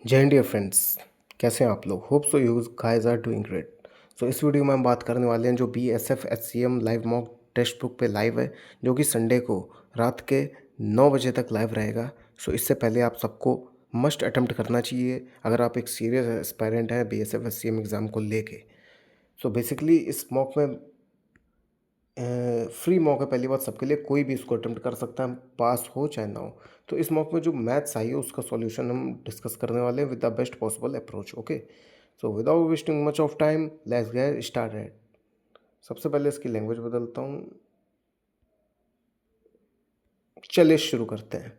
जय Hind dear friends. कैसे हैं आप लोग? Hope so you guys are doing great. So इस वीडियो में हम बात करने वाले हैं जो BSF HCM live mock text book पे लाइव है, जो कि संडे को रात के 9 बजे तक लाइव रहेगा। सो इससे पहले आप सबको मस्ट अटेम्प्ट करना चाहिए अगर आप एक सीरियस एस्पायरेंट हैं BSF HCM एग्ज़ाम को लेके। सो बेसिकली इस मॉक में फ्री मॉक है, पहली बात सबके लिए, कोई भी इसको अटेम्प्ट कर सकता है, पास हो चाहे ना हो। तो इस मॉक में जो मैथ्स आई है उसका सॉल्यूशन हम डिस्कस करने वाले हैं with the best possible approach. Okay, so without wasting much of time let's get started. सबसे पहले इसकी लैंग्वेज बदलता हूँ। चलिए शुरू करते हैं।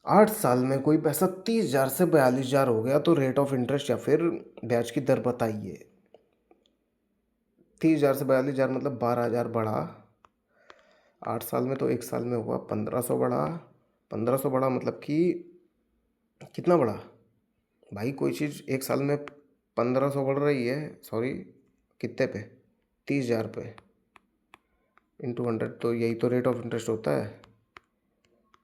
8 साल में कोई पैसा 30,000 से 42,000 हो गया तो रेट ऑफ इंटरेस्ट या फिर ब्याज की दर बताइए। 30,000 से 42,000 मतलब 12,000 बढ़ा। 8 साल में तो एक साल में हुआ 1,500 बढ़ा। 1,500 बढ़ा मतलब कि कितना बढ़ा भाई? कोई चीज़ एक साल में 1,500 बढ़ रही है, सॉरी कितने पे? 30,000 पे इंटू 100, तो यही तो रेट ऑफ इंटरेस्ट होता है।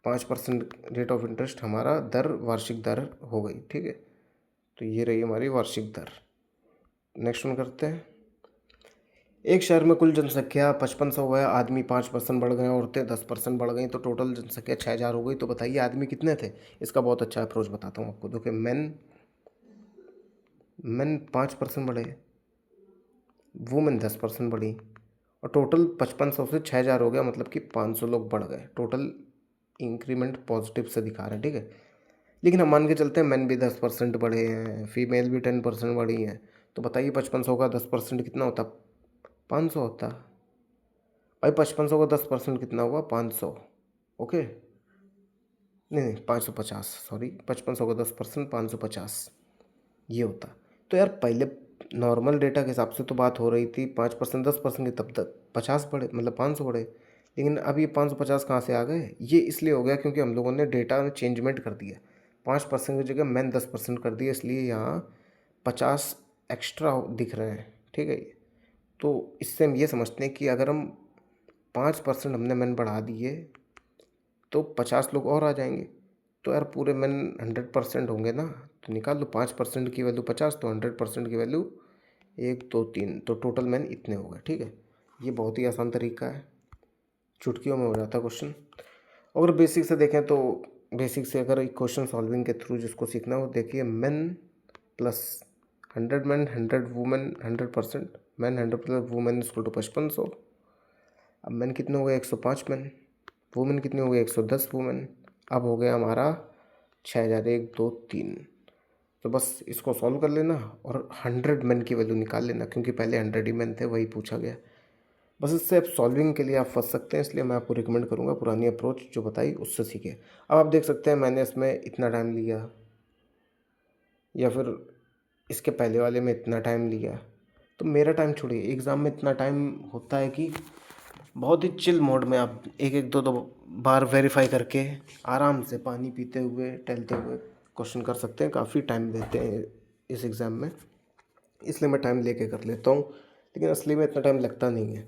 5% रेट ऑफ इंटरेस्ट हमारा दर, वार्षिक दर हो गई, ठीक है। तो ये रही हमारी वार्षिक दर। नेक्स्ट वन करते हैं। एक शहर में कुल जनसंख्या 5500 है, आदमी 5% बढ़ गए, औरतें 10% बढ़ गई, तो टोटल जनसंख्या 6,000 हो गई। तो बताइए आदमी कितने थे? इसका बहुत अच्छा अप्रोच बताता हूँ आपको। देखिए मैन मैन 5% बढ़े, वुमेन 10% बढ़ी, और टोटल 5500 से 6,000 हो गया, मतलब कि 500 लोग बढ़ गए। टोटल इंक्रीमेंट पॉजिटिव से दिखा रहे हैं, ठीक है। लेकिन हम मान के चलते हैं मैन भी 10% बढ़े हैं, फीमेल भी 10% बढ़ी हैं। तो बताइए 5500 का 10% कितना होता? 500 होता भाई। 5500 का 10% कितना हुआ? 500। ओके, नहीं नहीं 550, सॉरी 5500 का 10% 550 ये होता। तो यार पहले नॉर्मल डेटा के हिसाब से तो बात हो रही थी 5%, 10% की, तब तक 50 बढ़े, मतलब 500 बढ़े। लेकिन अब ये 550 कहाँ से आ गए? ये इसलिए हो गया क्योंकि हम लोगों ने डेटा में चेंजमेंट कर दिया। 5% की जगह मैन 10% कर दिया, इसलिए यहाँ 50 एक्स्ट्रा दिख रहे हैं, ठीक है। तो इससे हम ये समझते हैं कि अगर हम 5% हमने मैन बढ़ा दिए तो 50 लोग और आ जाएंगे। तो यार पूरे मैन 100% होंगे ना। तो निकाल लो 5% की वैल्यू 50, तो 100% की वैल्यू 1 2 3, तो टोटल मैन इतने हो गए, ठीक है। ये बहुत ही आसान तरीका है, चुटकियों में हो जाता है क्वेश्चन। अगर बेसिक से देखें तो बेसिक से अगर क्वेश्चन सॉल्विंग के थ्रू जिसको सीखना हो, देखिए man plus 100 man 100 women 100%, man 100 plus women equal to 5500। अब मैन कितने हो गए? 105 मैन। वुमेन कितनी हो गई? 110 वुमेन। अब हो गया हमारा 6,000, 1 2 3। तो बस इसको सॉल्व कर लेना और 100 मैन की वैल्यू निकाल लेना, क्योंकि पहले 100 ही मैन थे, वही पूछा गया। बस इससे अब सॉल्विंग के लिए आप फंस सकते हैं, इसलिए मैं आपको रिकमेंड करूँगा पुरानी अप्रोच जो बताई उससे सीखिए। अब आप देख सकते हैं मैंने इसमें इतना टाइम लिया, या फिर इसके पहले वाले में इतना टाइम लिया। तो मेरा टाइम छोड़िए, एग्ज़ाम में इतना टाइम होता है कि बहुत ही चिल मोड में आप एक एक दो दो बार वेरीफाई करके आराम से पानी पीते हुए टहलते हुए क्वेश्चन कर सकते हैं। काफ़ी टाइम देते हैं इस एग्ज़ाम में, इसलिए मैं टाइम लेके कर लेता हूँ, लेकिन असली में इतना टाइम लगता नहीं है।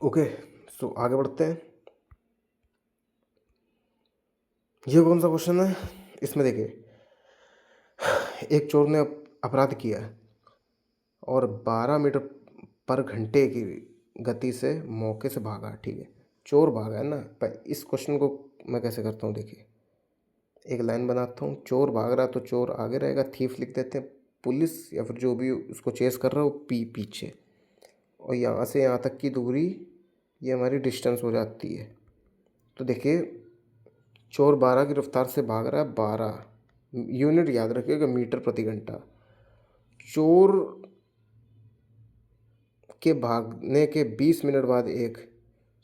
ओके, सो आगे बढ़ते हैं। ये कौन सा क्वेश्चन है? इसमें देखिए, एक चोर ने अपराध किया है और 12 मीटर पर घंटे की गति से मौके से भागा, ठीक है। चोर भागा है ना। पर इस क्वेश्चन को मैं कैसे करता हूँ, देखिए एक लाइन बनाता हूँ। चोर भाग रहा है तो चोर आगे रहेगा, थीफ लिख देते हैं, पुलिस या फिर जो भी उसको चेस कर रहा है वो पीछे, और यहाँ से यहाँ तक की दूरी ये हमारी डिस्टेंस हो जाती है। तो देखिए चोर 12 की रफ्तार से भाग रहा है, 12 यूनिट याद रखिएगा, मीटर प्रति घंटा। चोर के भागने के 20 मिनट बाद एक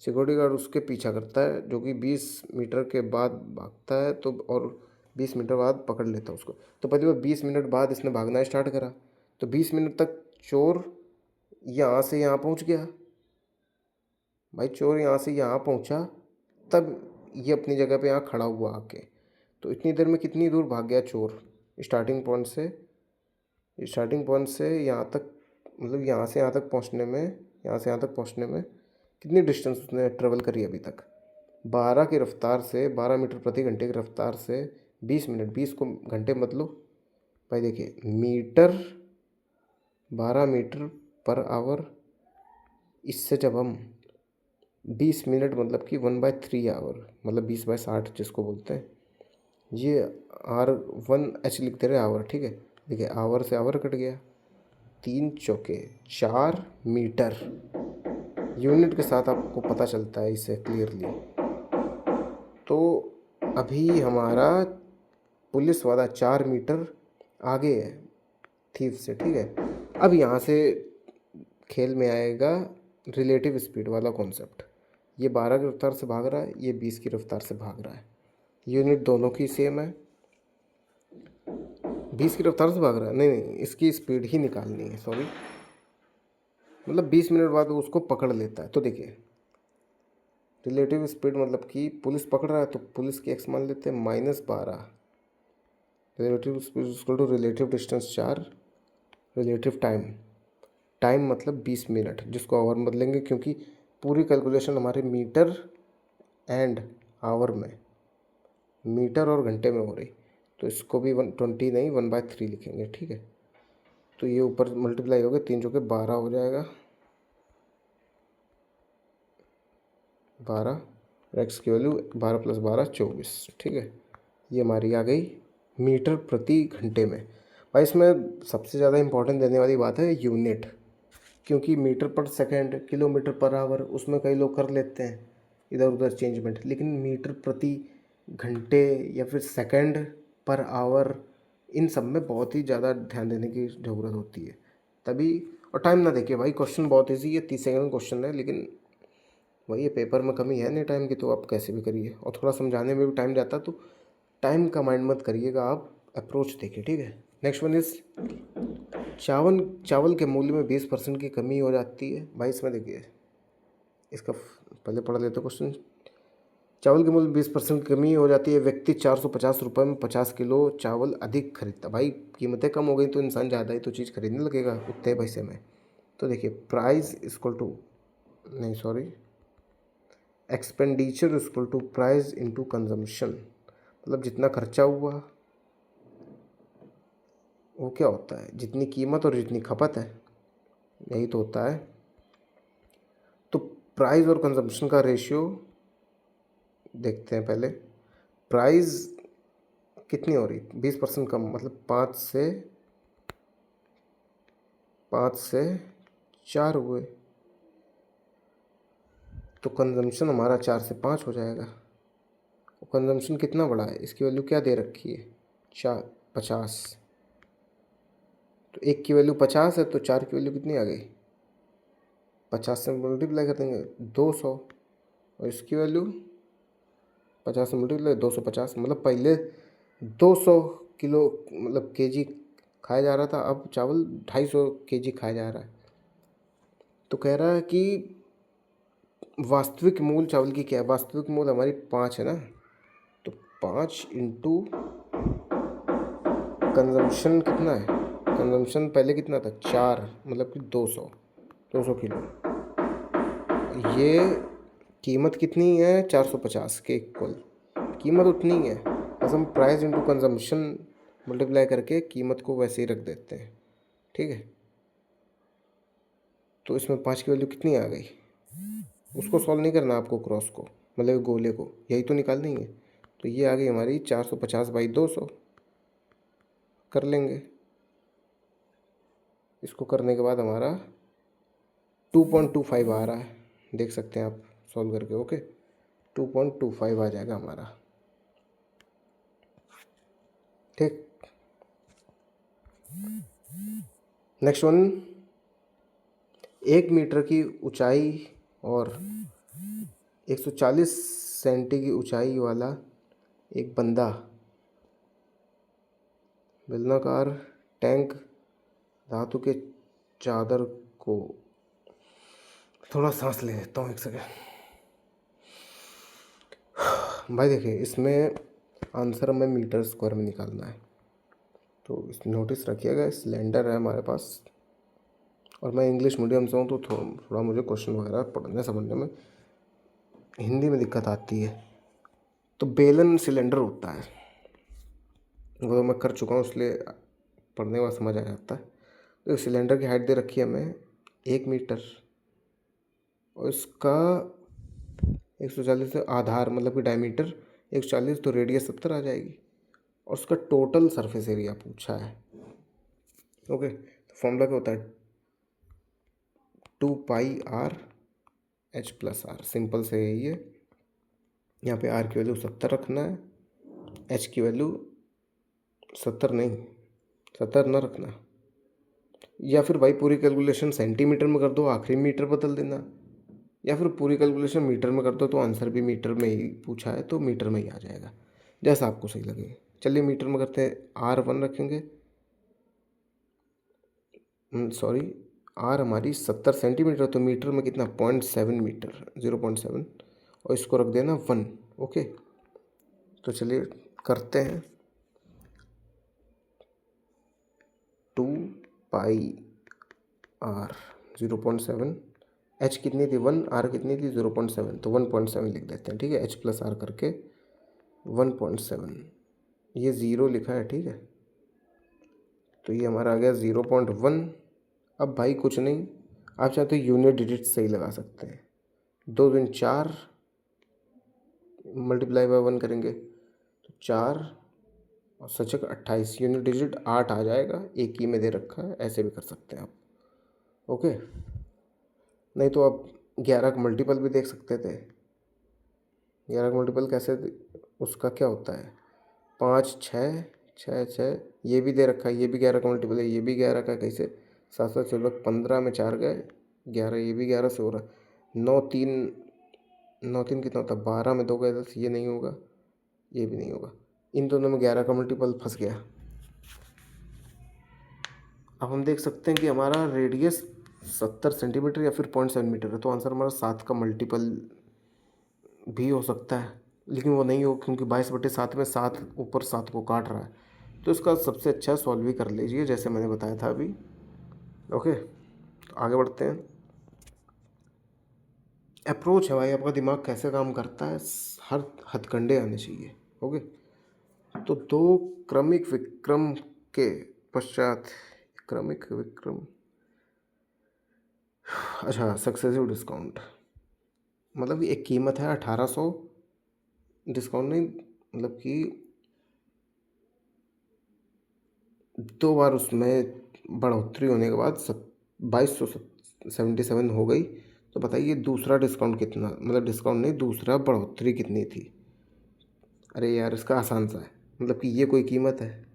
सिक्योरिटी गार्ड उसके पीछा करता है, जो कि 20 मीटर के बाद भागता है, तो और 20 मीटर बाद पकड़ लेता है उसको। तो पहले वो 20 मिनट बाद इसने भागना स्टार्ट करा, तो 20 मिनट तक चोर यहाँ से यहाँ पहुँच गया। भाई चोर यहाँ से यहाँ पहुँचा, तब ये अपनी जगह पे यहाँ खड़ा हुआ आके। तो इतनी देर में कितनी दूर भाग गया चोर? स्टार्टिंग पॉइंट से यहाँ तक, मतलब यहाँ से यहाँ तक पहुँचने में, यहाँ से यहाँ तक पहुँचने में कितनी डिस्टेंस उसने ट्रेवल करी अभी तक? 12 की रफ्तार से, 12 मीटर प्रति घंटे की रफ्तार से 20 मिनट, 20 को घंटे मत लो भाई। देखिए मीटर, 12 मीटर पर आवर, इससे जब हम 20 मिनट मतलब कि 1/3 आवर, मतलब 20/60 जिसको बोलते हैं, ये R1H लिखते रहे आवर, ठीक है। देखिए आवर से आवर कट गया, 3 × 4 = 4 मीटर। यूनिट के साथ आपको पता चलता है इसे क्लियरली। तो अभी हमारा पुलिस वाला 4 मीटर आगे है थीफ से, ठीक है। अब यहाँ से खेल में आएगा रिलेटिव स्पीड वाला कॉन्सेप्ट। ये 12 की रफ्तार से भाग रहा है, ये 20 की रफ्तार से भाग रहा है। यूनिट दोनों की सेम है। 20 की रफ्तार से भाग रहा है, नहीं, इसकी स्पीड ही निकालनी है, सॉरी। मतलब 20 मिनट बाद वो उसको पकड़ लेता है। तो देखिए रिलेटिव स्पीड मतलब कि पुलिस पकड़ रहा है तो पुलिस की एक्स मान लेते हैं -12। Relative speed equal to relative distance 4, relative time मतलब 20 मिनट, जिसको आवर में बदलेंगे क्योंकि पूरी कैलकुलेशन हमारे मीटर एंड आवर में, मीटर और घंटे में हो रही। तो इसको भी 120 नहीं 1/3 लिखेंगे, ठीक है। तो ये ऊपर मल्टीप्लाई हो गया, 3 × 12 हो जाएगा, 12। एक्स की वैल्यू 12 + 12 = 24, ठीक है। ये हमारी आ गई मीटर प्रति घंटे में। भाई इसमें सबसे ज़्यादा इम्पोर्टेंट देने वाली बात है यूनिट, क्योंकि मीटर पर सेकंड, किलोमीटर पर आवर, उसमें कई लोग कर लेते हैं इधर उधर चेंजमेंट, लेकिन मीटर प्रति घंटे या फिर सेकंड पर आवर, इन सब में बहुत ही ज़्यादा ध्यान देने की ज़रूरत होती है तभी। और टाइम ना देखिए भाई, क्वेश्चन बहुत ईजी है, 30 सेकंड क्वेश्चन है, लेकिन वही ये पेपर में कमी है नहीं टाइम की, तो आप कैसे भी करिए। और थोड़ा समझाने में भी टाइम जाता है, तो टाइम का माइंड मत करिएगा, आप अप्रोच देखिए, ठीक है। नेक्स्ट वन इज चावल के मूल्य में 20% की कमी हो जाती है। भाई इसमें देखिए, इसका पहले पढ़ लेते क्वेश्चन। चावल के मूल्य में 20% की कमी हो जाती है, व्यक्ति 450 रुपये में 50 किलो चावल अधिक खरीदता। भाई कीमतें कम हो गई तो इंसान ज़्यादा ही तो चीज़ खरीदने लगेगा उतने पैसे में। तो देखिए प्राइस इक्वल टू, नहीं sorry, expenditure equal to price into consumption, मतलब जितना खर्चा हुआ वो क्या होता है, जितनी कीमत और जितनी खपत है, यही तो होता है। तो प्राइस और कंजम्पशन का रेशियो देखते हैं पहले। प्राइस कितनी हो रही, 20% कम, मतलब 5 से 4 हुए, तो कंजम्पशन हमारा 4 से 5 हो जाएगा। कंजम्पशन कितना बड़ा है, इसकी वैल्यू क्या दे रखी है, 50। तो एक की वैल्यू 50 है, तो 4 की वैल्यू कितनी आ गई, 50 से मल्टीप्लाई कर देंगे 200, और इसकी वैल्यू 50 से मल्टीप्लाई 250, मतलब पहले 200 किलो मतलब केजी खाया जा रहा था, अब चावल 250 केजी खाया जा रहा है। तो कह रहा है कि वास्तविक मूल्य चावल की क्या है, वास्तविक मूल्य हमारी 5 है ना, तो 5 इंटू कंजम्पशन कितना है, कंजम्पशन पहले कितना था 4, मतलब कि 200 किलो। ये कीमत कितनी है 450 के इक्वल, कीमत उतनी है, बस हम प्राइस इंटू कंजम्पशन मल्टीप्लाई करके कीमत को वैसे ही रख देते हैं, ठीक है। तो इसमें 5 की वैल्यू कितनी आ गई, उसको सॉल्व नहीं करना आपको, क्रॉस को मतलब गोले को, यही तो निकालनी है। तो ये आ गई हमारी 450/200, कर लेंगे। इसको करने के बाद हमारा 2.25 आ रहा है, देख सकते हैं आप सॉल्व करके, ओके। 2.25 आ जाएगा हमारा, ठीक। नेक्स्ट वन, 1 मीटर की ऊंचाई और 140 सेंटी की ऊंचाई वाला एक बंदा बेलनाकार टैंक धातु के चादर को, थोड़ा सांस ले लेता हूँ, एक सेकेंड। भाई देखिए इसमें आंसर हमें मीटर स्क्वायर में निकालना है, तो इस नोटिस रखिएगा, सिलेंडर है हमारे पास, और मैं इंग्लिश मीडियम से हूँ तो थोड़ा मुझे क्वेश्चन वगैरह पढ़ने समझने में हिंदी में दिक्कत आती है। तो बेलन सिलेंडर होता है, वो तो मैं कर चुका हूँ, इसलिए पढ़ने के बाद समझ आ जाता है। तो सिलेंडर की हाइट दे रखी है हमें 1 मीटर, और इसका 140 से आधार मतलब कि डायमीटर 140, तो रेडियस 70 आ जाएगी, और उसका टोटल सरफेस एरिया पूछा है। ओके, तो फॉर्मूला क्या होता है, 2πr h+r, सिंपल से यही है। यहाँ पे r की वैल्यू 70 रखना है, h की वैल्यू 70 नहीं, 70 ना रखना, या फिर भाई पूरी कैलकुलेशन सेंटीमीटर में कर दो, आखिरी मीटर बदल देना, या फिर पूरी कैलकुलेशन मीटर में कर दो, तो आंसर भी मीटर में ही पूछा है तो मीटर में ही आ जाएगा, जैसा आपको सही लगे। चलिए मीटर में करते हैं, R1 रखेंगे, सॉरी R हमारी 70 सेंटीमीटर, तो मीटर में कितना 0.7 मीटर, 0.7, और इसको रख देना 1। ओके, तो चलिए करते हैं, 2πr 0.7, h कितनी थी 1, r कितनी थी 0.7, तो 1.7 लिख देते हैं, ठीक है, h+r करके 1.7, ये 0 लिखा है, ठीक है, तो ये हमारा आ गया 0.1। अब भाई कुछ नहीं, आप चाहते हो यूनिट डिजिट सही लगा सकते हैं, 2 दूनी 4 मल्टीप्लाई बाय 1 करेंगे तो 4 और सचक 28, यूनिट डिजिट 8 आ जाएगा, एक ही में दे रखा है, ऐसे भी कर सकते हैं आप। ओके, नहीं तो आप 11 का मल्टीपल भी देख सकते थे। 11 का मल्टीपल कैसे, उसका क्या होता है, 5 6 6 6, ये भी दे रखा है, ये भी 11 का मल्टीपल है, ये भी 11 का, कैसे 7 7 16, 15 में 4 गए 11, ये भी 11 से हो रहा है, 9 3 9 3 कितना होता है, 12 में 2 गए 10, ये नहीं होगा, ये भी नहीं होगा, इन दोनों में 11 का मल्टीपल फंस गया। अब हम देख सकते हैं कि हमारा रेडियस 70 सेंटीमीटर या फिर 0.7 मीटर है, तो आंसर हमारा 7 का मल्टीपल भी हो सकता है, लेकिन वो नहीं हो, क्योंकि 22/7 में 7 ऊपर 7 को काट रहा है, तो इसका सबसे अच्छा सॉल्व भी कर लीजिए जैसे मैंने बताया था अभी। ओके, तो आगे बढ़ते हैं। अप्रोच है भाई, आपका दिमाग कैसे काम करता है, हर हथकंडे आने चाहिए। ओके, तो 2 क्रमिक विक्रम के पश्चात, क्रमिक विक्रम, अच्छा सक्सेसिव डिस्काउंट, मतलब एक कीमत है 1800, डिस्काउंट नहीं, मतलब कि 2 बार उसमें बढ़ोतरी होने के बाद 2277 हो गई, तो बताइए दूसरा डिस्काउंट कितना, मतलब डिस्काउंट नहीं, दूसरा बढ़ोतरी कितनी थी। अरे यार इसका आसान सा है, मतलब कि ये कोई कीमत है,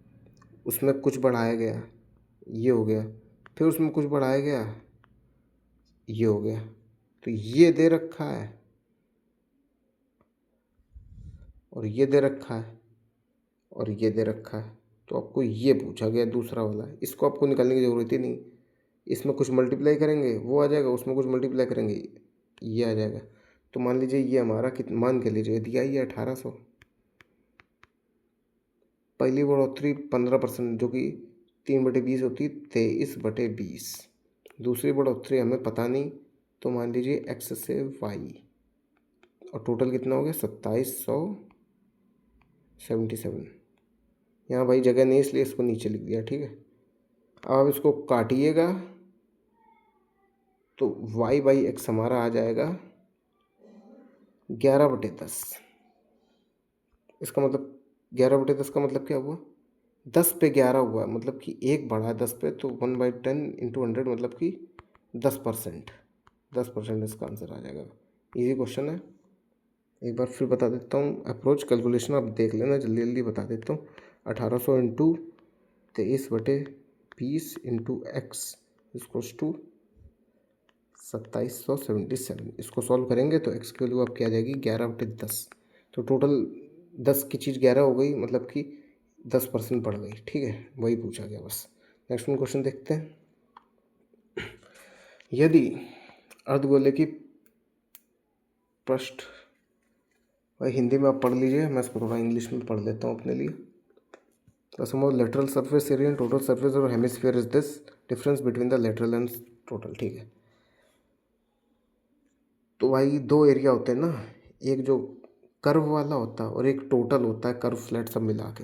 उसमें कुछ बढ़ाया गया, ये हो गया, फिर उसमें कुछ बढ़ाया गया, ये हो गया, तो ये दे रखा है और ये दे रखा है और ये दे रखा है, तो आपको ये पूछा गया दूसरा वाला, इसको आपको निकालने की ज़रूरत ही नहीं, इसमें कुछ मल्टीप्लाई करेंगे वो आ जाएगा, उसमें कुछ मल्टीप्लाई करेंगे ये आ जाएगा, तो मान लीजिए ये हमारा मान के लीजिए दिया ही है 1800, पहली बढ़ोतरी 15% जो कि 3/20 होती, 23/20, दूसरी बढ़ोतरी हमें पता नहीं, तो मान लीजिए x से y, और टोटल कितना हो गया 2777। यहाँ भाई जगह नहीं इसलिए इसको नीचे लिख दिया, ठीक है। अब आप इसको काटिएगा तो y/x हमारा आ जाएगा 11/10, इसका मतलब 11/10 का मतलब क्या हुआ, 10/11 हुआ, मतलब कि एक बढ़ा है 10 पे, तो 1/10 इंटू 100 मतलब कि 10%, 10% इसका आंसर आ जाएगा। इजी क्वेश्चन है, एक बार फिर बता देता हूँ, अप्रोच कैलकुलेशन आप देख लेना, जल्दी जल्दी बता देता हूँ। 1800 into 23/20 into x equals to 2777, इसको सॉल्व करेंगे तो एक्स की वैल्यू आपकी आ जाएगी 11/10, तो टोटल 10 की चीज़ 11 हो गई, मतलब कि 10% बढ़ गई, ठीक है, वही पूछा गया बस। नेक्स्ट वन क्वेश्चन देखते हैं। यदि अर्धगोले की पृष्ठ, भाई हिंदी में आप पढ़ लीजिए, मैं इसको थोड़ा इंग्लिश में पढ़ लेता हूँ अपने लिए। The sum of lateral surface area and total surface और hemisphere is this, difference between the lateral and total, ठीक है। तो भाई 2 एरिया होते हैं ना, एक जो कर्व वाला होता है और एक टोटल होता है, कर्व फ्लैट सब मिला के,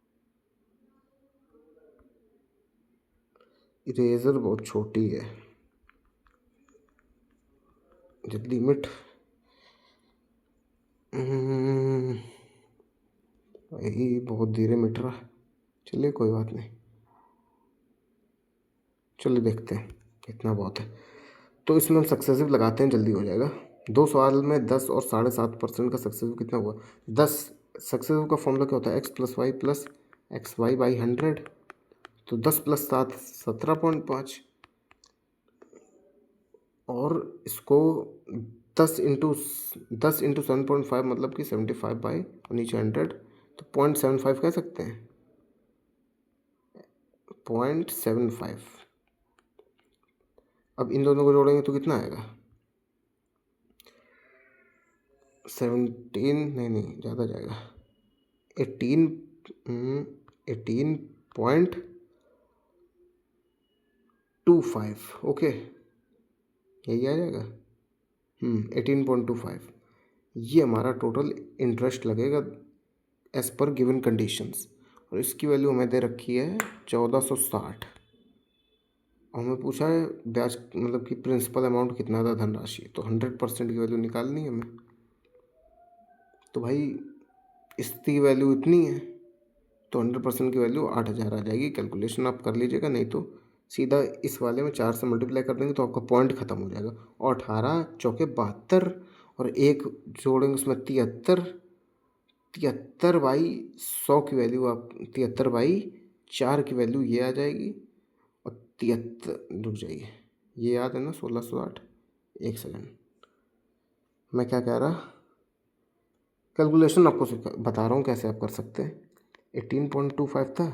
इरेजर बहुत छोटी है, जब लिमिट यही बहुत धीरे मिट रहा है। चलिए कोई बात नहीं, चलिए देखते हैं कितना बहुत है। तो इसमें हम सक्सेसिव लगाते हैं, जल्दी हो जाएगा। 2 सवाल में 10 और 7.5% का सक्सेसिव कितना हुआ? 10 सक्सेसिव का फॉर्मूला क्या होता है? x + y + xy/100। तो 10 + 7 17.5, और इसको 10 × 7.5 मतलब कि 75 बाई और नीचे 100, तो 0.75 कह सकते हैं। 0.75। अब इन दोनों को जोड़ेंगे तो कितना आएगा? 17 नहीं ज़्यादा जाएगा, 18 18.25। ओके, यही आ जाएगा। 18.25 ये हमारा टोटल इंटरेस्ट लगेगा एज़ पर गिवन कंडीशंस। और इसकी वैल्यू हमें दे रखी है 1460, और हमें पूछा है ब्याज मतलब कि प्रिंसिपल अमाउंट कितना था, धनराशि। तो 100% की वैल्यू निकालनी है हमें। तो भाई इसकी वैल्यू इतनी है, तो 100% की वैल्यू 8000 आ जाएगी। कैलकुलेशन आप कर लीजिएगा, नहीं तो सीधा इस वाले में 4 से मल्टीप्लाई कर देंगे तो आपका पॉइंट ख़त्म हो जाएगा। और 18 चौके 72, और एक जोड़ेंगे उसमें 73। 73/100 की वैल्यू आप 73/4 की वैल्यू ये आ जाएगी। और 73 रुक जाइए, ये याद है ना 1608। एक सेकेंड, मैं क्या कह रहा, कैलकुलेशन आपको बता रहा हूँ कैसे आप कर सकते हैं। 18.25 था,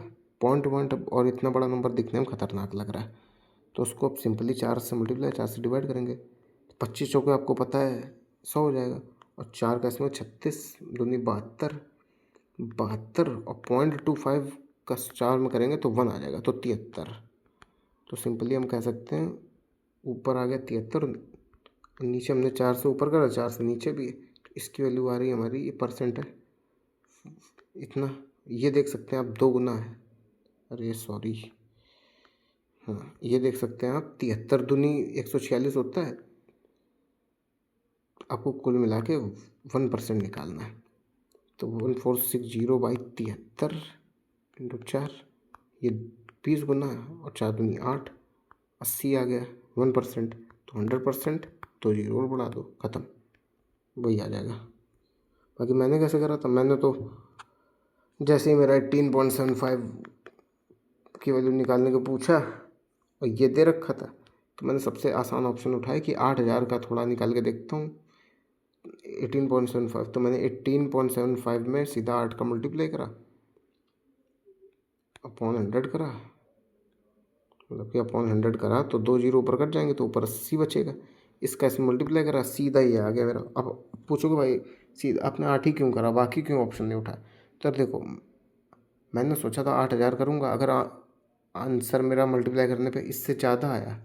पॉइंट और इतना बड़ा नंबर दिखने में खतरनाक लग रहा है, तो उसको आप सिंपली 4 से मल्टीप्लाई 4 से डिवाइड करेंगे। 25 चौके आपको पता है 100 हो जाएगा, और 4 का इसमें 36 दूनी 72, 72 और 0.25 का 4 में करेंगे तो 1 आ जाएगा, तो 73। तो सिंपली हम कह सकते हैं ऊपर आ गया 73, नीचे हमने 4 से ऊपर करा, 4 से नीचे भी है, तो इसकी वैल्यू आ रही है हमारी, ये परसेंट है इतना। ये देख सकते हैं आप 2 गुना है, अरे सॉरी, हाँ ये देख सकते हैं आप 73 दूनी 146 होता है। आपको कुल मिला के 1% निकालना है, तो 1460/73 × 4, ये 20 गुना है, और 4 दूनी 8, 80 आ गया 1%। तो 100% तो 0 और बढ़ा दो, ख़त्म, वही आ जाएगा। बाकी मैंने कैसे करा था, मैंने तो जैसे ही मेरा 18.75 की वैल्यू निकालने को पूछा और ये दे रखा था, तो मैंने सबसे आसान ऑप्शन उठाया कि 8000 का थोड़ा निकाल के देखता हूँ। 18.75, तो मैंने 18.75 में सीधा 8 का मल्टीप्लाई करा अपॉन 100 करा, मतलब कि अपॉन 100 करा तो 2 जीरो ऊपर कट जाएंगे तो ऊपर 80 बचेगा। इसका इसमें मल्टीप्लाई करा, सीधा ये आ गया मेरा। अब पूछोगे भाई सीधा आपने 8 ही क्यों करा, बाकी क्यों ऑप्शन नहीं उठाया? तो देखो मैंने सोचा था 8000 करूँगा, अगर आंसर मेरा मल्टीप्लाई करने पे इससे ज़्यादा आया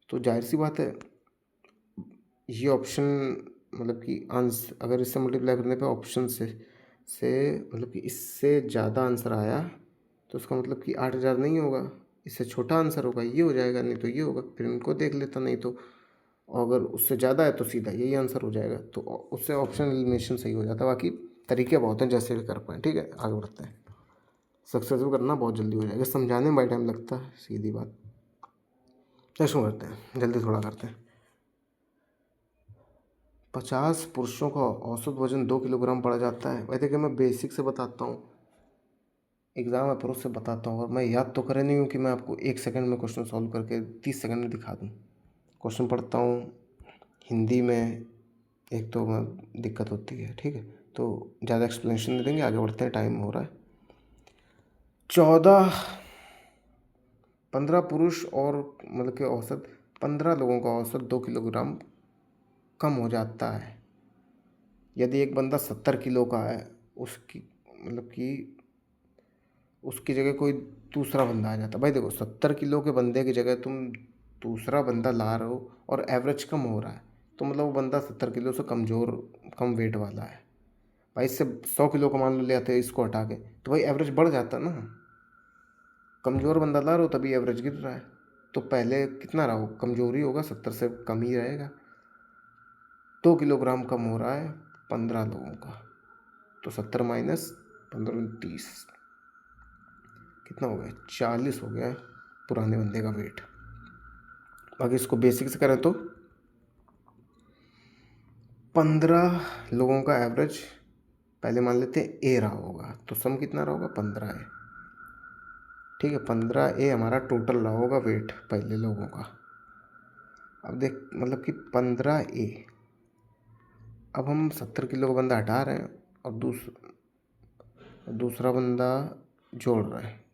तो जाहिर सी बात है ये ऑप्शन, मतलब कि आंसर अगर इससे मल्टीप्लाई करने पे ऑप्शन से मतलब कि इससे ज़्यादा आंसर आया तो उसका मतलब कि 8000 नहीं होगा, इससे छोटा आंसर होगा, ये हो जाएगा, नहीं तो ये होगा। फिर इनको देख लेता, नहीं तो अगर उससे ज़्यादा है तो सीधा यही आंसर हो जाएगा, तो उससे ऑप्शन एलिमिनेशन सही हो जाता है। बाकी तरीके बहुत हैं जैसे भी कर पाएँ, ठीक है आगे बढ़ते हैं। सक्सेसफुल करना बहुत जल्दी हो जाएगा, समझाने में भाई टाइम लगता है, सीधी बात। ऐसा करते हैं, जल्दी थोड़ा करते हैं। 50 पुरुषों का औसत वजन 2 किलोग्राम पड़ा जाता है। वैसे कि मैं बेसिक से बताता हूँ, एग्ज़ाम अप्रोच से बताता हूँ, और मैं याद तो करे नहीं हूँ कि मैं आपको 1 सेकंड में क्वेश्चन सॉल्व करके 30 सेकंड में दिखा दूँ। क्वेश्चन पढ़ता हूँ हिंदी में, एक तो मैं दिक्कत होती है, ठीक है, तो ज़्यादा एक्सप्लेनेशन दे देंगे, आगे बढ़ते हैं, टाइम हो रहा है। 15 पुरुष और मतलब कि औसत 15 लोगों का औसत 2 किलोग्राम कम हो जाता है यदि एक बंदा 70 किलो का है, उसकी मतलब कि उसकी जगह कोई दूसरा बंदा आ जाता। भाई देखो 70 किलो के बंदे की जगह तुम दूसरा बंदा ला रहे हो और एवरेज कम हो रहा है, तो मतलब वो बंदा 70 किलो से कमज़ोर, कम वेट वाला है। भाई इससे 100 किलो का मान लो ले आते हैं इसको हटा के, तो भाई एवरेज बढ़ जाता ना। कमज़ोर बंदा ला रहे हो तभी एवरेज गिर रहा है। तो पहले कितना रहा हो, कमज़ोर ही होगा, 70 से कम ही रहेगा। 2 किलोग्राम कम हो रहा है 15 लोगों का, तो 70 माइनस 15 30 कितना हो गया, 40 हो गया पुराने बंदे का वेट। बाकी इसको बेसिक से करें तो 15 लोगों का एवरेज पहले मान लेते हैं ए रहा होगा, तो सम कितना रहा होगा 15 ए। ठीक है, 15 ए हमारा टोटल रहा होगा वेट पहले लोगों का। अब देख मतलब कि 15 ए, अब हम 70 किलो का बंदा हटा रहे हैं और दूसरा बंदा जोड़ रहे हैं,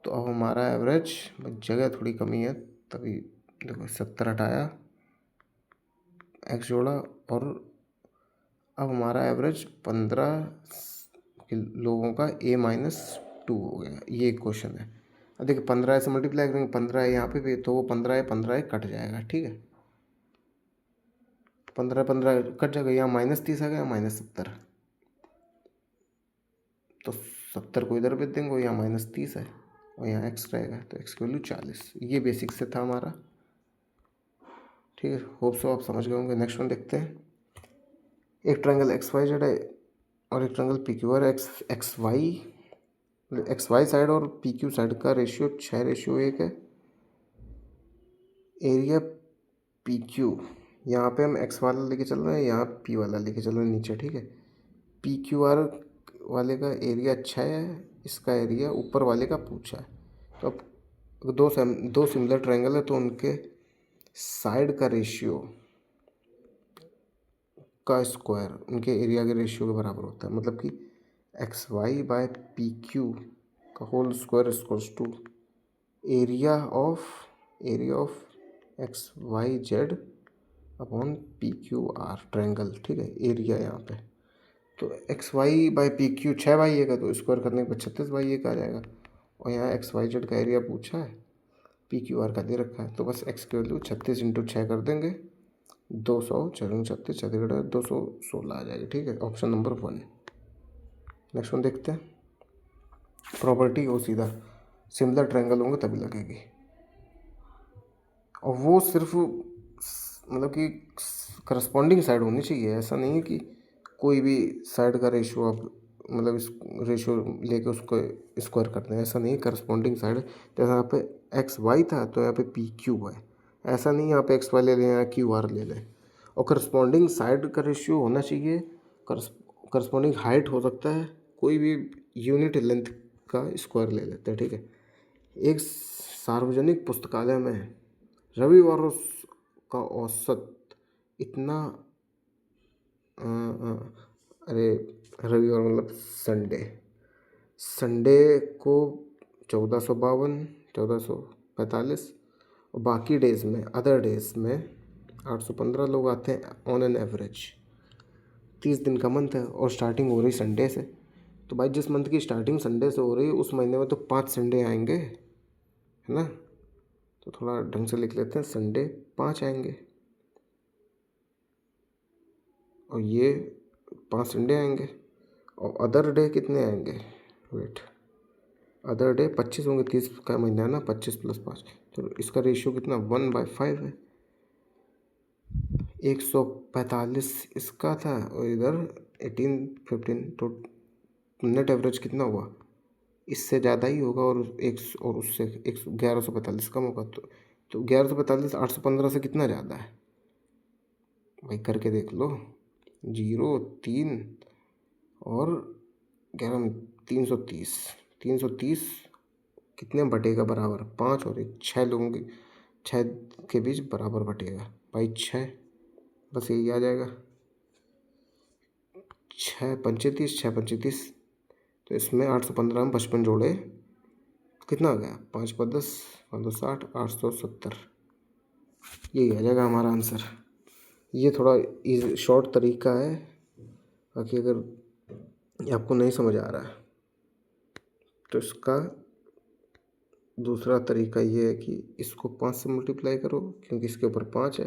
तो अब हमारा एवरेज, जगह थोड़ी कमी है तभी देखो 70 हटाया, एक्स जोड़ा, और अब हमारा एवरेज 15 लोगों का ए माइनस 2 हो गया। ये एक क्वेश्चन है। अब देखिए 15 से मल्टीप्लाई करेंगे, 15 यहाँ पे भी, तो वो 15 कट जाएगा। ठीक है, 15 कट जाएगा, यहाँ -30 आ गया, -70, तो 70 को इधर भेज देंगे, यहाँ -30 है और यहाँ एक्स रहेगा, तो एक्स की वैल्यू 40। ये बेसिक से था हमारा। ठीक है, होप सो आप समझ गए होंगे। नेक्स्ट वन देखते हैं। एक ट्रायंगल एक्स वाई जेड है और एक triangle p Q r. X y side और पी क्यू साइड का रेशियो 6:1 है। एरिया पी क्यू, यहाँ पे हम एक्स वाला लेके चल रहे हैं, यहाँ पी वाला लेके चल रहे हैं नीचे। ठीक है, पी क्यू आर वाले का एरिया 6 है, इसका एरिया ऊपर वाले का पूछा है। तो अब दो सिमिलर ट्रायंगल है तो उनके साइड का रेशियो का स्क्वायर उनके एरिया के रेशियो के बराबर होता है। मतलब कि X Y by P Q का whole square equals to area of X Y Z upon P Q R triangle. ठीक है, एरिया यहाँ पे, तो X Y by P Q 6/1 का, तो स्क्वायर करने के बाद 36/1 आ जाएगा। और यहाँ एक्स वाई जेड का एरिया पूछा है, पी क्यू आर का दे रखा है, तो बस एक्स की वैल्यू 36 × 6 कर देंगे, 200 36 36 216 आ जाएगी। ठीक है, ऑप्शन नंबर 1। नेक्स्ट वन देखते हैं। प्रॉपर्टी वो सीधा सिमिलर ट्रायंगल होंगे तभी लगेगी, और वो सिर्फ मतलब कि करस्पॉन्डिंग साइड होनी चाहिए। ऐसा नहीं है कि कोई भी साइड का रेशियो आप मतलब इस रेशियो लेके उसको स्क्वायर करते हैं, ऐसा नहीं है। करस्पॉन्डिंग साइड, जैसे यहाँ पे एक्स वाई था तो यहाँ पे पी क्यू है, ऐसा नहीं यहाँ पे एक्स वाई ले लें या क्यू आर ले लें। और करस्पॉन्डिंग साइड का रेशियो होना चाहिए, करस्पॉन्डिंग हाइट हो सकता है, कोई भी यूनिट लेंथ का स्क्वायर ले लेते हैं। ठीक है, एक सार्वजनिक पुस्तकालय में रविवारों का औसत इतना अरे रविवार मतलब संडे को 1452 1445, और बाकी डेज में अदर डेज में 815 लोग आते हैं ऑन एन एवरेज। 30 दिन का मंथ है और स्टार्टिंग हो रही संडे से, तो भाई जिस मंथ की स्टार्टिंग संडे से हो रही है उस महीने में तो 5 संडे आएंगे, है ना। तो थोड़ा ढंग से लिख लेते हैं, संडे 5 आएंगे और ये 5 संडे आएंगे, और अदर डे कितने आएंगे, वेट, अदर डे 25 होंगे, 30 का महीना है ना, 25 + 5, तो इसका रेशियो कितना 1/5 है। 145 इसका था और इधर 18 15, तो नेट एवरेज कितना हुआ, इससे ज़्यादा ही होगा, और उससे 1145 कम होगा। तो 1145 815 से कितना ज़्यादा है भाई, करके देख लो। 0 3 और 11 में 330 कितने बटेगा बराबर, 5 और 1 6 लोगों की 6 के बीच बराबर बटेगा भाई 6, बस यही आ जाएगा। 6 35 तो इसमें 815 में 55 जोड़े कितना आ गया, 5 × 10 5 2 60 870, यही आ जाएगा हमारा आंसर। ये थोड़ा शॉर्ट तरीका है, बाकी अगर आपको नहीं समझ आ रहा है तो इसका दूसरा तरीका ये है कि इसको 5 से मल्टीप्लाई करो क्योंकि इसके ऊपर 5 है,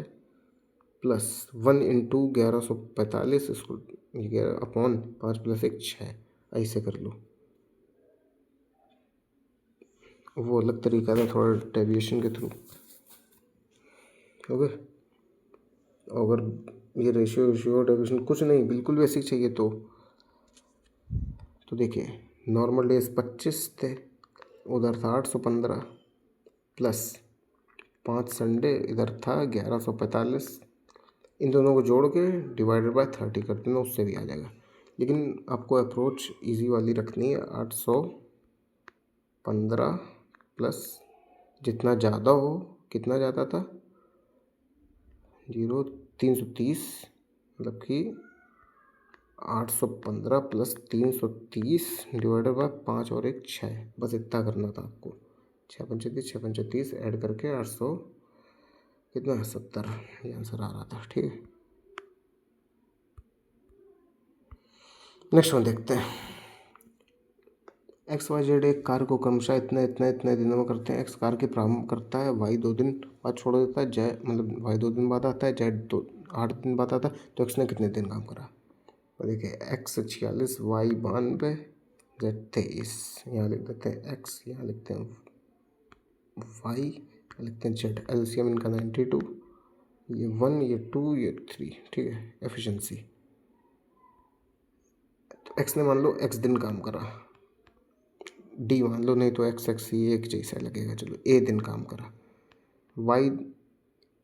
+1 × 1145, इसको 11/5 + 1 6, ऐसे कर लो। वो अलग तरीका था, थोड़ा डेविएशन के थ्रू। ओके, अगर ये रेशियो डेविएशन कुछ नहीं, बिल्कुल वैसे ही चाहिए तो देखिए नॉर्मल डेज 25 थे, उधर था 815 प्लस 5 संडे इधर था 1145। इन दोनों को जोड़ के डिवाइडेड बाय 30 कर देना, उससे भी आ जाएगा। लेकिन आपको अप्रोच इजी वाली रखनी है, 815 प्लस जितना ज़्यादा हो, कितना ज़्यादा था 330, मतलब कि 815 प्लस 330 डिवाइडेड बाय 5 और 1 6, बस इतना करना था आपको। 6 पंचे 30 ऐड करके 800 कितना 70, ये आंसर आ रहा था। ठीक है, नेक्स्ट वन देखते हैं। XYZ एक कार्य को क्रमशः इतने दिनों में करते हैं। एक्स कार्य के प्रारंभ करता है, वाई 2 दिन बाद छोड़ देता है, जय मतलब वाई 2 दिन बाद आता है, जेड 8 दिन बाद आता है, तो एक्स ने कितने दिन काम करा। तो देखिए एक्स 46, वाई 92, जेड 23। यहाँ लिख देते हैं एक्स, यहाँ लिखते हैं वाई, लिखते हैं जेड। एलसीएम इनका 92, ये 1, ये 2, ये 3। ठीक है, एफिशिएंसी। तो एक्स ने मान लो एक्स दिन काम करा, डी मान लो, नहीं तो एक्स ही एक जैसा लगेगा, चलो ए दिन काम करा। वाई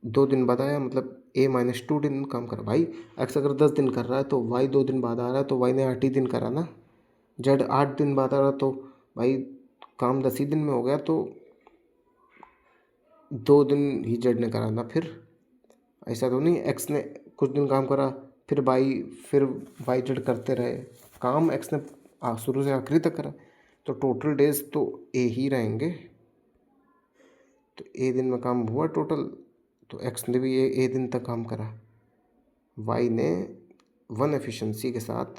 2 दिन बाद आया, मतलब A-2 दिन काम करा। भाई एक्स अगर 10 दिन कर रहा है तो वाई 2 दिन बाद आ रहा है, तो वाई ने 8 ही दिन करा ना। जेड 8 दिन बाद आ रहा, तो भाई काम 10 ही दिन में हो गया, तो 2 दिन ही जेड ने करा ना। फिर ऐसा तो नहीं एक्स ने कुछ दिन काम करा फिर वाई जेड करते रहे, काम एक्स ने शुरू से आखिरी तक करा, तो टोटल डेज तो ए ही रहेंगे। तो ए दिन में काम हुआ टोटल, तो एक्स ने भी ए दिन तक काम करा। वाई ने 1 एफिशिएंसी के साथ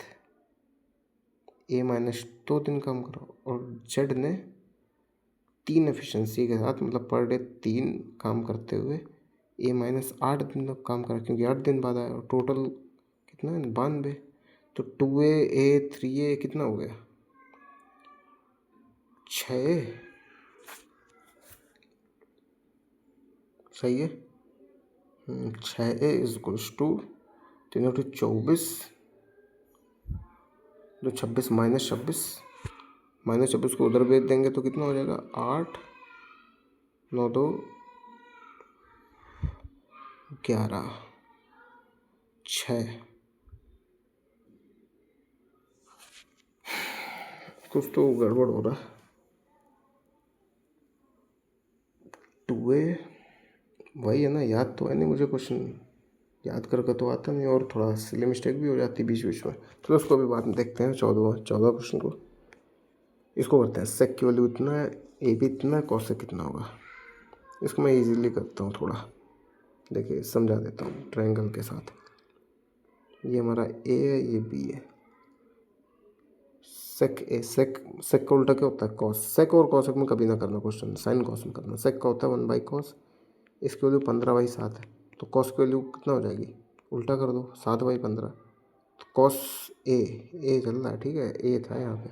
A-2 दिन काम करा, और जेड ने 3 एफिशिएंसी के साथ, मतलब पर डे 3 काम करते हुए A-8 दिन तक काम करा, क्योंकि 8 दिन बाद आया। और टोटल कितना है 92, तो 2A 3A कितना हो गया 6। सही है, 6A इज टू 3 24, जो 26 -26 को उधर भेज देंगे तो कितना हो जाएगा 8 9 2 11 6। कुछ तो गड़बड़ हो रहा है। 2A वही है ना, याद तो है नहीं मुझे, क्वेश्चन याद करके तो आता नहीं, और थोड़ा सिली मिस्टेक भी हो जाती है बीच बीच में। चलो उसको भी बाद में देखते हैं। 14 क्वेश्चन को, इसको करते हैं। सेक की वैल्यू इतना है, ए भी इतना है, कॉसेक कितना होगा। इसको मैं इजीली करता हूँ थोड़ा, देखिए समझा देता हूँ ट्रायंगल के साथ। ये हमारा ए है, ये बी है। सेक का उल्टा क्या होता है कॉस। सेक और कॉसेक में कभी ना करना क्वेश्चन, साइन कॉस में करना। सेक का होता है 1/cos, इसकी वैल्यू 15/7 है, तो कॉस की वैल्यू कितना हो जाएगी, उल्टा कर दो 7/15। तो कॉस ए चल रहा है, ठीक है, ए था यहाँ पे।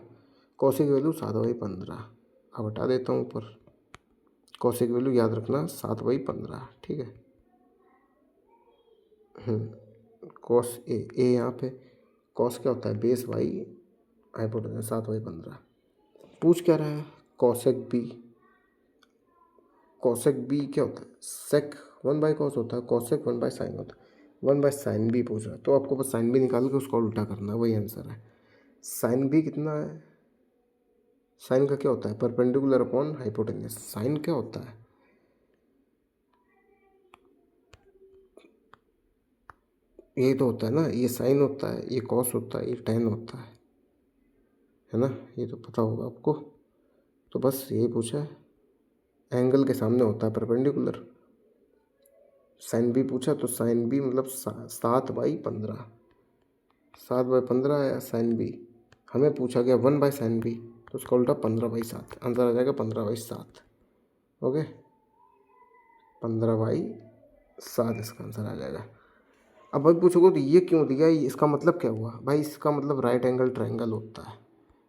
कॉस की वैल्यू 7/15, अब हटा देता हूँ ऊपर। कॉस की वैल्यू याद रखना 7/15, ठीक है। कॉस ए यहाँ पे, कॉस क्या होता है बेस वाई हाइपोटेनस 7/15। पूछ क्या रहा है कॉसेक बी क्या होता है, सेक 1/cos होता है, कॉसेक 1/sin होता है। 1/sin बी पूछ रहा है, तो आपको बस साइन बी निकाल के उसको उल्टा करना है, वही आंसर है। साइन बी कितना है, साइन का क्या होता है परपेंडिकुलर अपॉन हाइपोटेनस। साइन क्या होता है, ये तो होता है ना, ये साइन होता है, ये कॉस होता है, ये टेन होता है ना, ये तो पता होगा आपको। तो बस यही पूछा है, एंगल के सामने होता है परपेंडिकुलर। साइन बी पूछा, तो साइन बी मतलब 7/15, 7/15 या साइन बी। हमें पूछा गया 1/sin बी, तो उसका उल्टा 15/7, आंसर आ जाएगा 15/7। ओके, 15/7 इसका आंसर आ जाएगा। अब भाई पूछोगे तो ये क्यों दिया, इसका मतलब क्या हुआ भाई, इसका मतलब राइट एंगल ट्रायंगल होता है।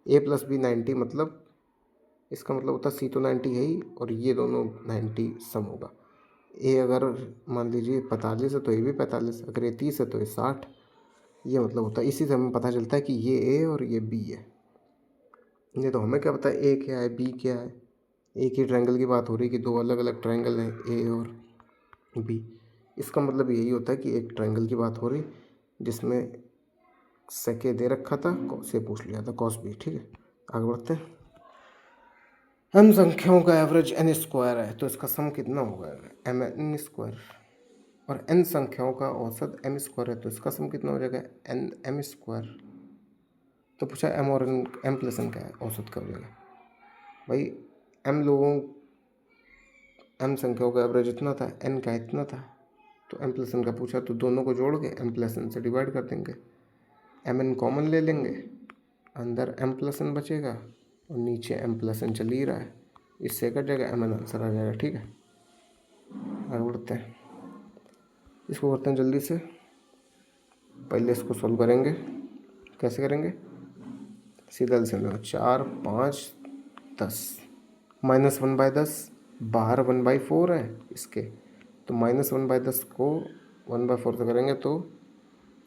A + B 90 मतलब इसका मतलब होता है सी तो 90 है ही और ये दोनों 90 सम होगा। ए अगर मान लीजिए 45 है तो ये भी 45, अगर ये 30 है तो ये 60। ये मतलब होता है, इसी से हमें पता चलता है कि ये ए और ये बी है। ये तो हमें क्या पता है ए क्या है बी क्या है। एक ही ट्रायंगल की बात हो रही है कि दो अलग अलग ट्रायंगल हैं ए और बी। इसका मतलब यही होता है कि एक ट्रायंगल की बात हो रही जिसमें सेके दे रखा था, से पूछ लिया था कॉस बी। ठीक है, आगे बढ़ते हैं। एम संख्याओं का एवरेज एन स्क्वायर है तो इसका सम कितना होगा, एम एन स्क्वायर। और एन संख्याओं का औसत एम स्क्वायर है तो इसका सम कितना हो जाएगा, एन एम स्क्वायर। तो पूछा एम और एम प्लस एन का है, औसत का हो जाएगा भाई। एम लोगों एम संख्याओं का एवरेज इतना था, एन का इतना था, तो एम प्लस एन का पूछा तो दोनों को जोड़ के एम प्लस एन से डिवाइड कर देंगे। एम एन कॉमन ले लेंगे, अंदर एम प्लस एन बचेगा और नीचे एम प्लस एन चल ही रहा है, इससे कट जाएगा, एम एन आंसर आ जाएगा। ठीक है, आगे बढ़ते हैं। इसको करते हैं जल्दी से। पहले इसको सॉल्व करेंगे, कैसे करेंगे, सीधा से 4 5 10 -1/10, बाहर 1/4 है इसके, तो -1/10 को 1/4 से करेंगे तो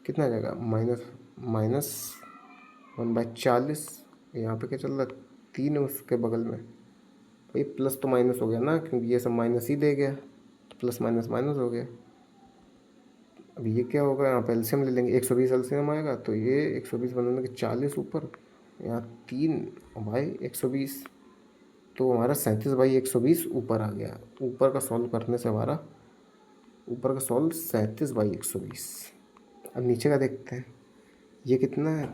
कितना आ जाएगा, -1/40। यहाँ पे क्या चल रहा है, 3 है उसके बगल में भाई, प्लस तो माइनस हो गया ना, क्योंकि ये सब माइनस ही दे गया, तो प्लस माइनस माइनस हो गया। अब ये क्या होगा, यहाँ पे एलसीएम ले लेंगे, 120 एलसीएम आएगा तो ये 120 बनाने के 40 ऊपर, यहाँ 3 भाई 120, तो हमारा 37/120 ऊपर आ गया। ऊपर का सॉल्व करने से हमारा ऊपर का सॉल्व 37/120। अब नीचे का देखते हैं, ये कितना है,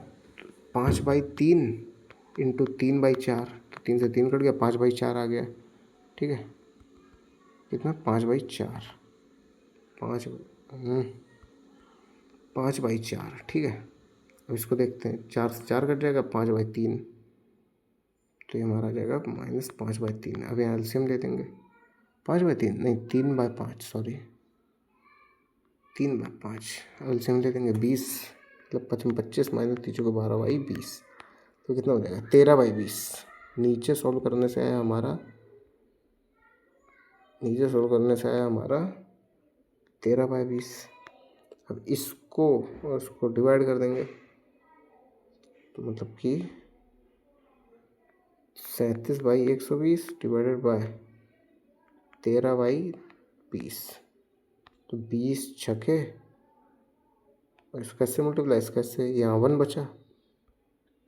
5/3 इंटू 3/4, तो 3 से 3 कट गया, 5/4 आ गया। ठीक है, कितना, 5/4, 5/4। ठीक है, अब इसको देखते हैं, 4 से 4 कट जाएगा, 5/3, तो ये हमारा आ जाएगा -5/3। अब यहाँ एलसीएम ले देंगे, 5/3 नहीं, 3/5, सॉरी 3/5। एलसीएम ले देंगे 20, मतलब 25 माइनस 3 को 12/20, तो कितना हो जाएगा, 13/20। नीचे सॉल्व करने से आया हमारा 13/20। अब इसको और इसको डिवाइड कर देंगे, तो मतलब कि 37/120 डिवाइडेड बाय 13/20, तो 20 छके, और इसको कैसे मल्टीप्लाई, इसका कैसे, यहाँ 1 बचा,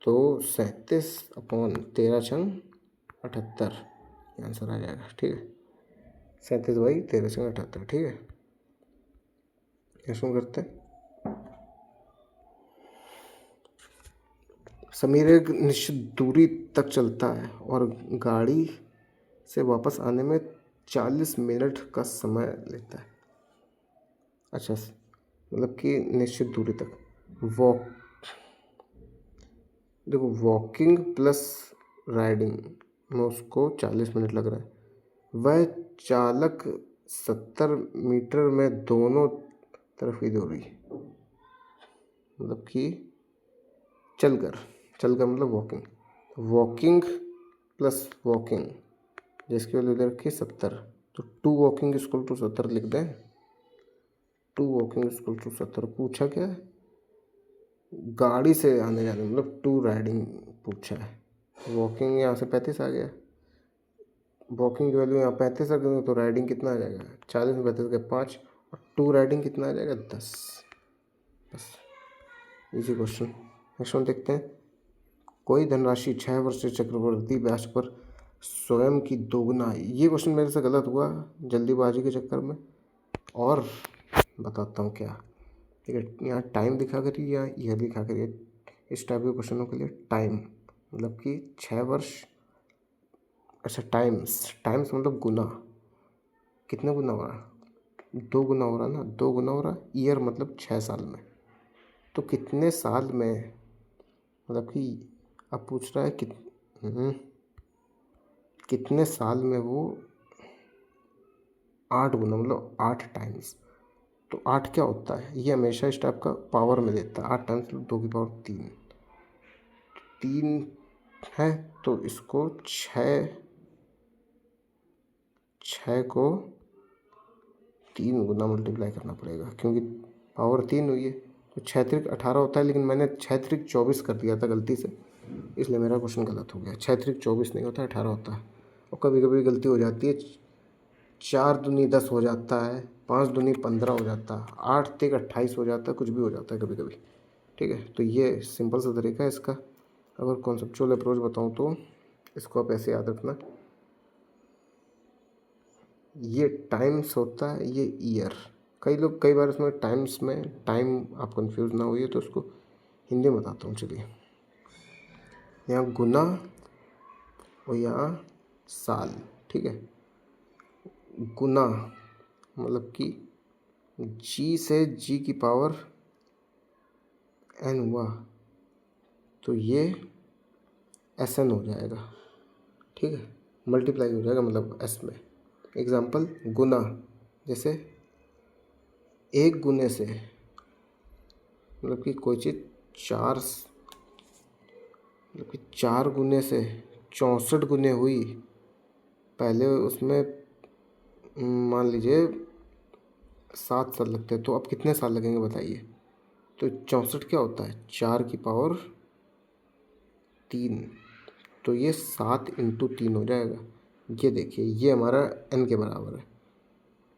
तो 37/13 छंग 78 आंसर आ जाएगा। ठीक है, 37/13 छंग 78। ठीक है, इसको करते हैं। समीर एक निश्चित दूरी तक चलता है और गाड़ी से वापस आने में 40 मिनट का समय लेता है। अच्छा, मतलब कि निश्चित दूरी तक वॉक, देखो वॉकिंग प्लस राइडिंग में उसको 40 मिनट लग रहा है। वह चालक 70 मीटर में दोनों तरफ की दूरी, मतलब कि चलकर मतलब वॉकिंग प्लस वॉकिंग, जिसकी वैल्यू दे रखी है 70, तो 2 वॉकिंग इक्वल टू 70 लिख दें। 2 वॉकिंग इक्वल टू 70। पूछा क्या है, गाड़ी से आने जाने, मतलब 2 राइडिंग पूछा है। वॉकिंग यहाँ से 35 आ गया, वॉकिंग की वैल्यू यहाँ 35 आ गई, तो राइडिंग कितना आ जाएगा, 40 में 35 का 5, और 2 राइडिंग कितना आ जाएगा, 10। बस, इजी क्वेश्चन। नेक्स्ट वन देखते हैं। कोई धनराशि 6 वर्ष से चक्रवृद्धि ब्याज पर स्वयं की दोगुना, ये क्वेश्चन मेरे से गलत हुआ जल्दीबाजी के चक्कर में, और बताता हूँ क्या। ठीक है, यहाँ टाइम दिखा करिए या ईयर दिखा करिए, इस टाइप के क्वेश्चनों के लिए टाइम मतलब कि 6 वर्ष, अच्छा टाइम्स मतलब गुना, कितने गुना हो रहा, 2 गुना हो रहा ना, 2 गुना हो रहा। ईयर मतलब 6 साल में, तो कितने साल में, मतलब कि अब पूछ रहा है कितने साल में वो 8 गुना, मतलब 8 टाइम्स। तो 8 क्या होता है, ये हमेशा इस टाइप का पावर में देता है, 8 टाइम्स 2 की पावर 3, है, तो इसको छः को 3 गुना मल्टीप्लाई करना पड़ेगा, क्योंकि पावर 3 हुई है तो 6×3 = 18 होता है, लेकिन मैंने 6×3 = 24 कर दिया था गलती से, इसलिए मेरा क्वेश्चन गलत हो गया। 6×3 = 24 नहीं होता, 18 होता है। और कभी कभी गलती हो जाती है, 4×2 = 10 हो जाता है, 5×2 = 15 हो जाता है, 8×3 = 28 हो जाता है, कुछ भी हो जाता है कभी कभी। ठीक है, तो ये सिंपल सा तरीका है इसका। अगर कॉन्सेप्चुअल अप्रोच बताऊँ तो इसको आप ऐसे याद रखना, ये टाइम्स होता है, ये ईयर। कई लोग कई बार इसमें टाइम्स में टाइम आप कंफ्यूज ना होइए, तो उसको हिंदी में बताता हूँ। चलिए, यहाँ गुना और यहाँ साल। ठीक है, गुना मतलब कि जी से जी की पावर n हुआ तो ये SN हो जाएगा। ठीक है, मल्टीप्लाई हो जाएगा मतलब s में। एग्जाम्पल गुना, जैसे 1 गुने से मतलब कि कोई चीज़ 4 मतलब कि 4 गुने से 64 गुने हुई। पहले उसमें मान लीजिए 7 साल लगते हैं, तो अब कितने साल लगेंगे बताइए। तो 64 क्या होता है, 4 की पावर 3, तो ये 7×3 हो जाएगा। ये देखिए, ये हमारा n के बराबर है,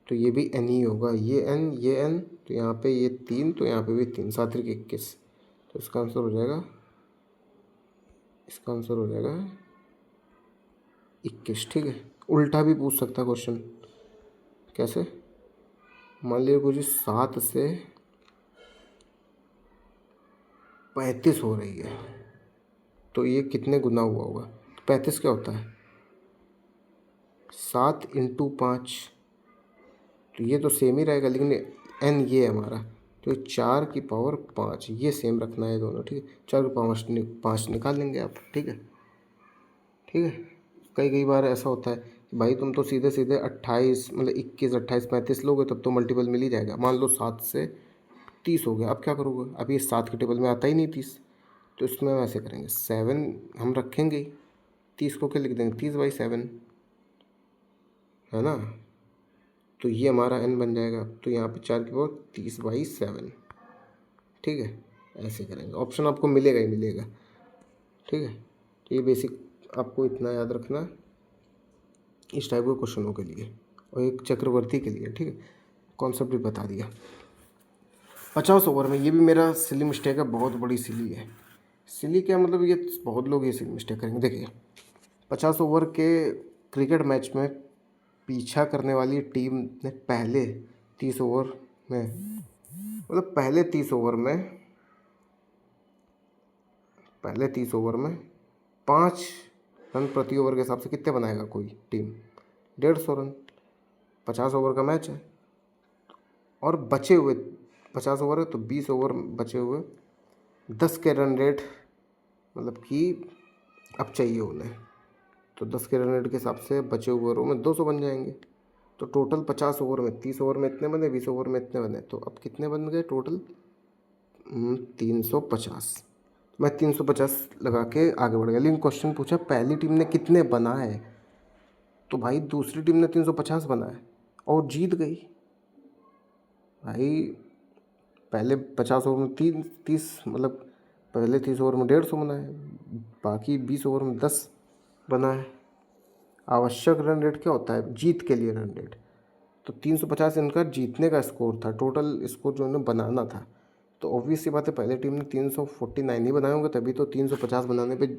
तो ये भी n ही होगा। ये n, तो यहाँ पे ये 3, तो यहाँ पे भी 3, 7×3 = 21, तो इसका आंसर हो जाएगा 21। ठीक है, उल्टा भी पूछ सकता क्वेश्चन। कैसे, मान लीजिए कुछ 7 से 35 हो रही है, तो ये कितने गुना हुआ होगा। 35 क्या होता है, 7×5, तो ये तो सेम ही रहेगा, लेकिन n ये है हमारा, तो 4 की पावर 5, ये सेम रखना है दोनों। ठीक है, 4 की पावर 5 निकाल लेंगे आप। ठीक है, कई बार ऐसा होता है कि भाई तुम तो सीधे सीधे 28 मतलब 21, 28, 35 लोगे, तब तो मल्टीपल मिल ही जाएगा। मान लो 7 से 30 हो गया, अब क्या करोगे, अब ये 7 के टेबल में आता ही नहीं 30, तो इसमें हम ऐसे करेंगे, 7 हम रखेंगे ही, 30 को क्या लिख देंगे, 30/7, है ना। तो ये हमारा n बन जाएगा, तो यहाँ पे 4 की पावर 30/7। ठीक है, ऐसे करेंगे, ऑप्शन आपको मिलेगा ही मिलेगा। ठीक है, तो ये बेसिक आपको इतना याद रखना इस टाइप के क्वेश्चनों के लिए, और एक चक्रवर्ती के लिए। ठीक है, कॉन्सेप्ट भी बता दिया। 50 ओवर में, ये भी मेरा सिली मिस्टेक है, बहुत बड़ी सिली है। सिली क्या मतलब, ये बहुत लोग ये सिली मिस्टेक करेंगे। देखिए, 50 ओवर के क्रिकेट मैच में पीछा करने वाली टीम ने पहले 30 ओवर में मतलब पहले 30 ओवर में 5 रन प्रति ओवर के हिसाब से कितने बनाएगा कोई टीम, 150 रन। 50 ओवर का मैच है, और बचे हुए 50 ओवर है तो 20 ओवर बचे हुए, 10 के रन रेट मतलब कि अब चाहिए उन्हें, तो 10 के रन रेट के हिसाब से बचे हुए ओवरों में 200 बन जाएंगे। तो टोटल 50 ओवर में 30 ओवर में इतने बने, 20 ओवर में इतने बने, तो अब कितने बन गए टोटल, 350। मैं 350 लगा के आगे बढ़ गया, लेकिन क्वेश्चन पूछा पहली टीम ने कितने बनाए, तो भाई दूसरी टीम ने 350 बनाए और जीत गई। भाई पहले 50 ओवर में 30 मतलब पहले 30 ओवर में 150 बनाए, बाकी 20 ओवर में 10 बनाए। आवश्यक रन रेट क्या होता है, जीत के लिए रन रेट, तो 350 इनका जीतने का स्कोर था, टोटल स्कोर जो इन्हें बनाना था। तो ऑब्वियस सी बात है, पहले टीम ने 349 ही बनाए होंगे, तभी तो 350 बनाने पे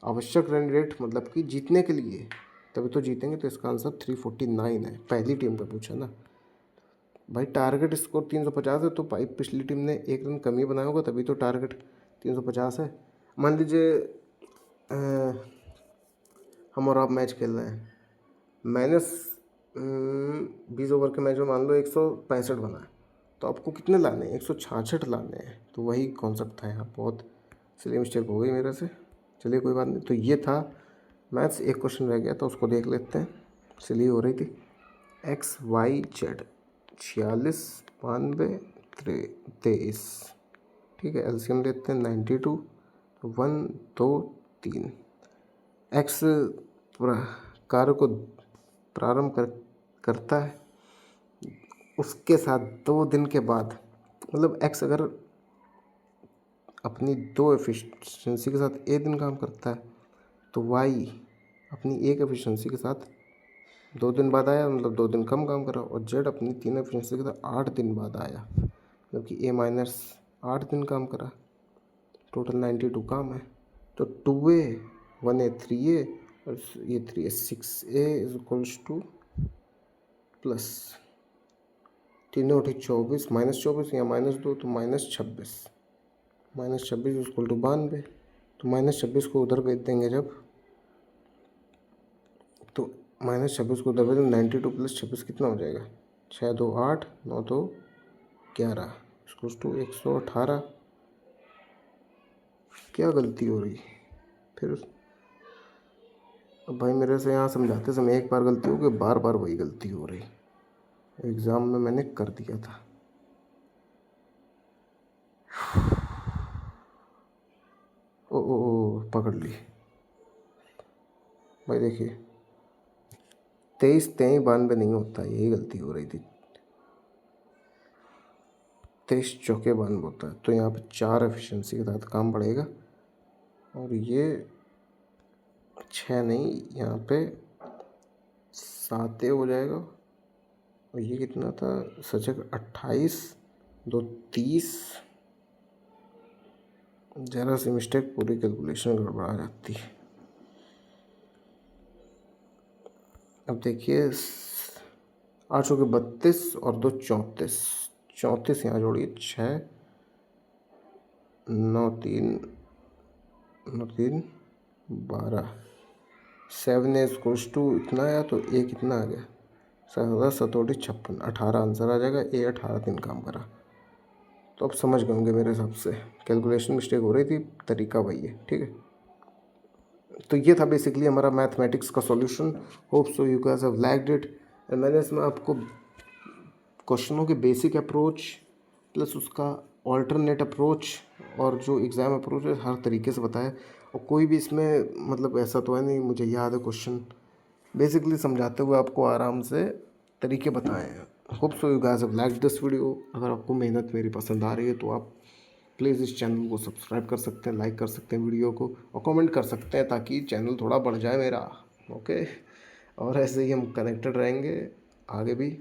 आवश्यक रन रेट मतलब कि जीतने के लिए, तभी तो जीतेंगे। तो इसका आंसर 349 है, पहली टीम का पूछा ना भाई। टारगेट स्कोर 350 है, तो भाई पिछली टीम ने 1 रन कम ही बनाया होगा, तभी तो टारगेट 350 है। मान लीजिए हम और आप मैच खेल रहे हैं, मैंने 20 ओवर के मैच में मान लो 165 बनाए, तो आपको कितने लाने हैं, 166 लाने हैं। तो वही कॉन्सेप्ट था यहाँ, बहुत सिली मिस्टेक हो गई मेरे से। चलिए कोई बात नहीं, तो ये था मैथ्स। एक क्वेश्चन रह गया तो उसको देख लेते हैं, सिली हो रही थी। XYZ 46, 92, 23। ठीक है, एलसीएम लेते हैं 92, 1 2 3 एक्स कार्य को प्रारंभ करता है, उसके साथ 2 दिन के बाद, मतलब एक्स अगर अपनी 2 एफिशिएंसी के साथ 1 दिन काम करता है तो वाई अपनी 1 एफिशिएंसी के साथ 2 दिन बाद आया, मतलब 2 दिन कम काम करा। और जेड अपनी 3 एफिशिएंसी के साथ 8 दिन बाद आया, जबकि ए माइनस 8 दिन काम करा। टोटल 92 काम है। तो 2A 1A 3A और ये 3A 6A is equals two plus 3 उठी 24 -24 या -2 तो -26 इज इक्वल टू 92। तो -26 को उधर भेज देंगे जब, तो -26 को उधर भेज देंगे, 92 + 26 कितना हो जाएगा, 6 2 8 9 2 11 इक्वल्स टू 118। क्या गलती हो रही फिर? अब भाई मेरे से यहाँ समझाते समय एक बार गलती हो गई, बार बार वही गलती हो रही। एग्ज़ाम में मैंने कर दिया था। ओ पकड़ ली भाई। देखिए 23 23 92 नहीं होता, यही गलती हो रही थी। 23 चौके 92 होता है। तो यहाँ पे 4 एफिशिएंसी के साथ काम बढ़ेगा और ये 6 नहीं, यहाँ पे 7 हो जाएगा। और ये कितना था सच है, 28 2 30। ज़रा सी मिस्टेक पूरी कैलकुलेशन गड़बड़ा जाती है। अब देखिए 8 के 32 और 2 34, 34 यहाँ जोड़िए 6 9 3 9 3 12 7 इक्वल्स टू इतना आया, तो ए कितना आ गया 17 7 56 18 आंसर आ जाएगा। ए 18 दिन काम करा। तो अब समझ गए होंगे मेरे हिसाब से कैलकुलेशन मिस्टेक हो रही थी, तरीका वही है, ठीक है। तो ये था बेसिकली हमारा मैथमेटिक्स का solution. Hope so you guys have liked it. And मैंने इसमें आपको क्वेश्चनों के बेसिक अप्रोच प्लस उसका ऑल्टरनेट अप्रोच और जो एग्ज़ाम अप्रोच है हर तरीके से बताया। और कोई भी इसमें मतलब ऐसा तो है नहीं मुझे याद है क्वेश्चन, बेसिकली समझाते हुए आपको आराम से तरीके बताए हैं। Hope so you guys have liked this video. अगर आपको मेहनत मेरी पसंद आ रही है तो आप प्लीज़ इस चैनल को सब्सक्राइब कर सकते हैं, लाइक कर सकते हैं वीडियो को और कमेंट कर सकते हैं ताकि चैनल थोड़ा बढ़ जाए मेरा। ओके, और ऐसे ही हम कनेक्टेड रहेंगे आगे भी।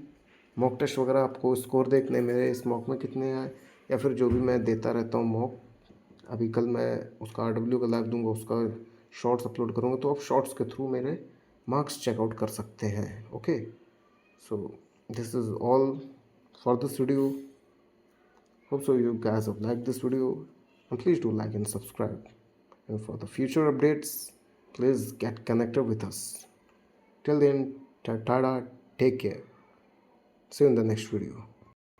मॉक टेस्ट वगैरह आपको स्कोर देखने मेरे इस मॉक में कितने आए, या फिर जो भी मैं देता रहता हूँ मॉक, अभी कल मैं उसका RW का लाइव दूंगा, उसका शॉर्ट्स अपलोड करूँगा, तो आप शॉर्ट्स के थ्रू मेरे मार्क्स चेकआउट कर सकते हैं। Okay, so this is all for this video. Hope so you guys have liked this video, and please do like and subscribe. And for the future updates, please get connected with us. Till then, tada, take care. See you in the next video.